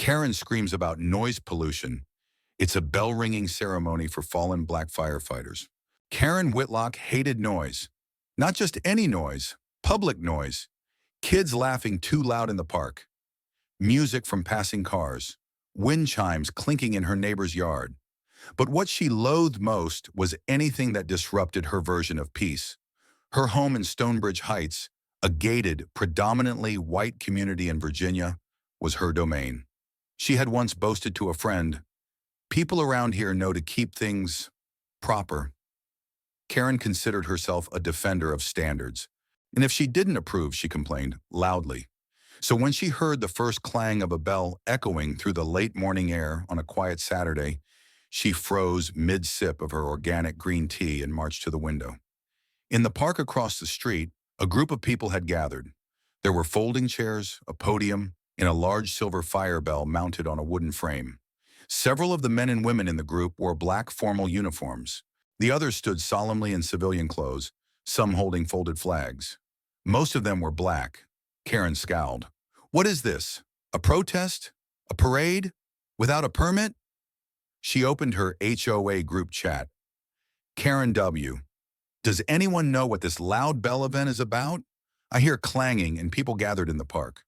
Karen screams about noise pollution. It's a bell-ringing ceremony for fallen black firefighters. Karen Whitlock hated noise. Not just any noise, public noise. Kids laughing too loud in the park. Music from passing cars. Wind chimes clinking in her neighbor's yard. But what she loathed most was anything that disrupted her version of peace. Her home in Stonebridge Heights, a gated, predominantly white community in Virginia, was her domain. She had once boasted to a friend, "People around here know to keep things proper." Karen considered herself a defender of standards, and if she didn't approve, she complained loudly. So when she heard the first clang of a bell echoing through the late morning air on a quiet Saturday, she froze mid-sip of her organic green tea and marched to the window. In the park across the street, a group of people had gathered. There were folding chairs, a podium, and a large silver fire bell mounted on a wooden frame. Several of the men and women in the group wore black formal uniforms. The others stood solemnly in civilian clothes, some holding folded flags. Most of them were black. Karen scowled. "What is this? A protest? A parade? Without a permit?" She opened her HOA group chat. Karen W. "Does anyone know what this loud bell event is about? I hear clanging and people gathered in the park."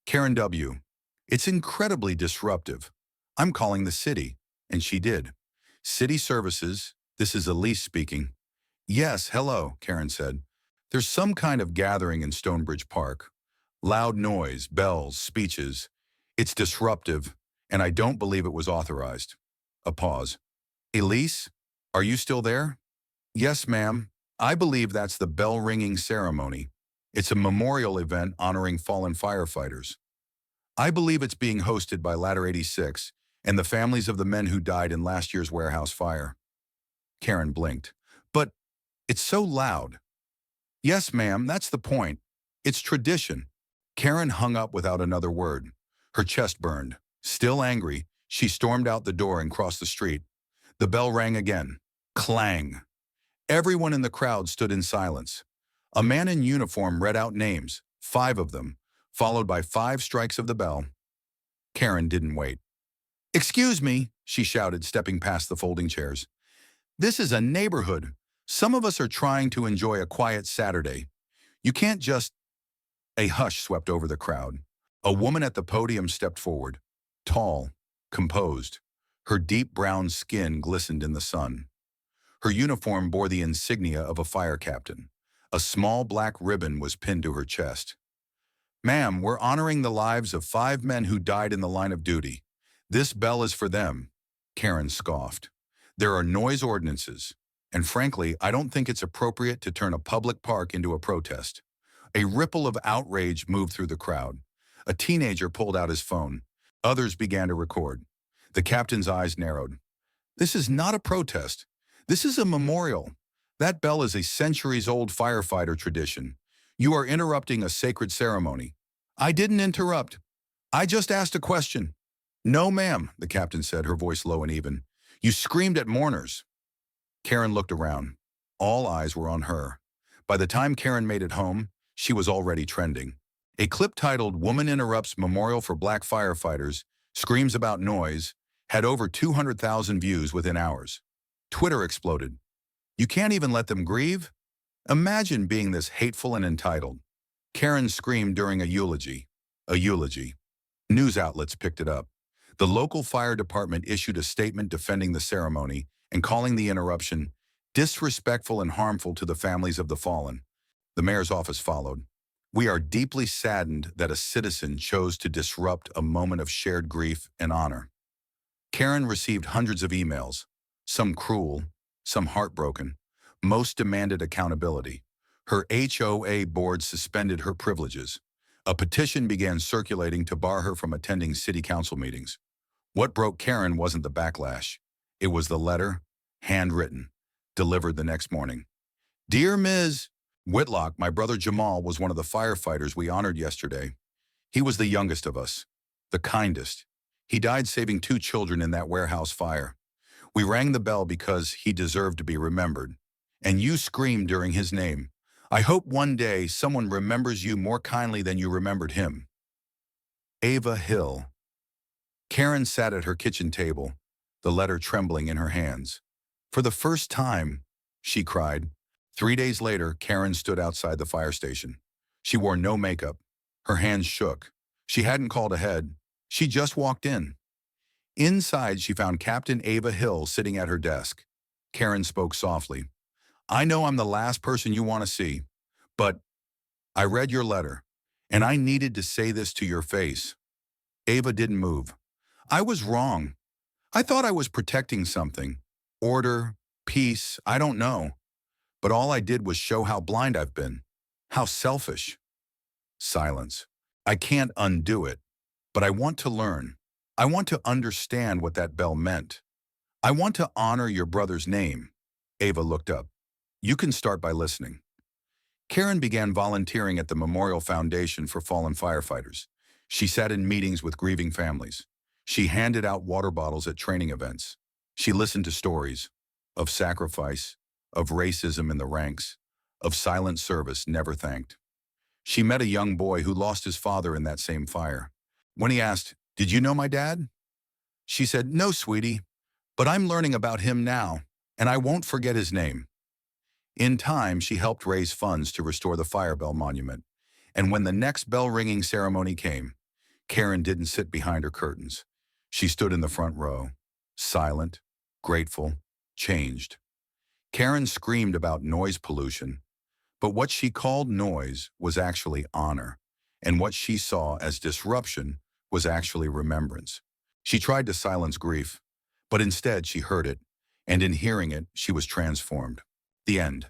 Karen W. "It's incredibly disruptive. I'm calling the city." And she did. "City services, this is Elise speaking." "Yes, hello," Karen said. "There's some kind of gathering in Stonebridge Park. Loud noise, bells, speeches. It's disruptive, and I don't believe it was authorized." A pause. "Elise, are you still there?" "Yes, ma'am. I believe that's the bell-ringing ceremony. It's a memorial event honoring fallen firefighters. I believe it's being hosted by Ladder 86 and the families of the men who died in last year's warehouse fire." Karen blinked. "But it's so loud." "Yes, ma'am, that's the point. It's tradition." Karen hung up without another word. Her chest burned. Still angry, she stormed out the door and crossed the street. The bell rang again. Clang. Everyone in the crowd stood in silence. A man in uniform read out names, 5 of them, followed by 5 strikes of the bell. Karen didn't wait. "Excuse me," she shouted, stepping past the folding chairs. "This is a neighborhood. Some of us are trying to enjoy a quiet Saturday. You can't just—" A hush swept over the crowd. A woman at the podium stepped forward, tall, composed. Her deep brown skin glistened in the sun. Her uniform bore the insignia of a fire captain. A small black ribbon was pinned to her chest. "Ma'am, we're honoring the lives of 5 men who died in the line of duty. This bell is for them." Karen scoffed. "There are noise ordinances, and frankly, I don't think it's appropriate to turn a public park into a protest." A ripple of outrage moved through the crowd. A teenager pulled out his phone. Others began to record. The captain's eyes narrowed. "This is not a protest. This is a memorial. That bell is a centuries-old firefighter tradition. You are interrupting a sacred ceremony." "I didn't interrupt. I just asked a question." "No, ma'am," the captain said, her voice low and even. "You screamed at mourners." Karen looked around. All eyes were on her. By the time Karen made it home, she was already trending. A clip titled "Woman Interrupts Memorial for Black Firefighters, Screams About Noise" had over 200,000 views within hours. Twitter exploded. "You can't even let them grieve? Imagine being this hateful and entitled." Karen screamed during a eulogy. A eulogy. News outlets picked it up. The local fire department issued a statement defending the ceremony and calling the interruption disrespectful and harmful to the families of the fallen. The mayor's office followed. "We are deeply saddened that a citizen chose to disrupt a moment of shared grief and honor." Karen received hundreds of emails, some cruel, some heartbroken. Most demanded accountability. Her HOA board suspended her privileges. A petition began circulating to bar her from attending city council meetings. What broke Karen wasn't the backlash. It was the letter, handwritten, delivered the next morning. "Dear Ms. Whitlock, my brother Jamal was one of the firefighters we honored yesterday. He was the youngest of us, the kindest. He died saving 2 children in that warehouse fire. We rang the bell because he deserved to be remembered. And you screamed during his name. I hope one day someone remembers you more kindly than you remembered him. Ava Hill." Karen sat at her kitchen table, the letter trembling in her hands. For the first time, she cried. 3 days later, Karen stood outside the fire station. She wore no makeup. Her hands shook. She hadn't called ahead. She just walked in. Inside, she found Captain Ava Hill sitting at her desk. Karen spoke softly. I know I'm the last person you want to see, but I read your letter, and I needed to say this to your face. Ava didn't move. I was wrong. I thought I was protecting something. Order, peace, I don't know. But all I did was show how blind I've been. How selfish. Silence. I can't undo it, but I want to learn. I want to understand what that bell meant. I want to honor your brother's name. Ava looked up. You can start by listening. Karen began volunteering at the Memorial Foundation for Fallen Firefighters. She sat in meetings with grieving families. She handed out water bottles at training events. She listened to stories of sacrifice, of racism in the ranks, of silent service never thanked. She met a young boy who lost his father in that same fire. When he asked, "Did you know my dad?" She said, "No, sweetie, but I'm learning about him now, and I won't forget his name." In time, she helped raise funds to restore the Fire Bell Monument. And when the next bell-ringing ceremony came, Karen didn't sit behind her curtains. She stood in the front row, silent, grateful, changed. Karen screamed about noise pollution, but what she called noise was actually honor, and what she saw as disruption was actually remembrance. She tried to silence grief, but instead she heard it, and in hearing it, she was transformed. The end.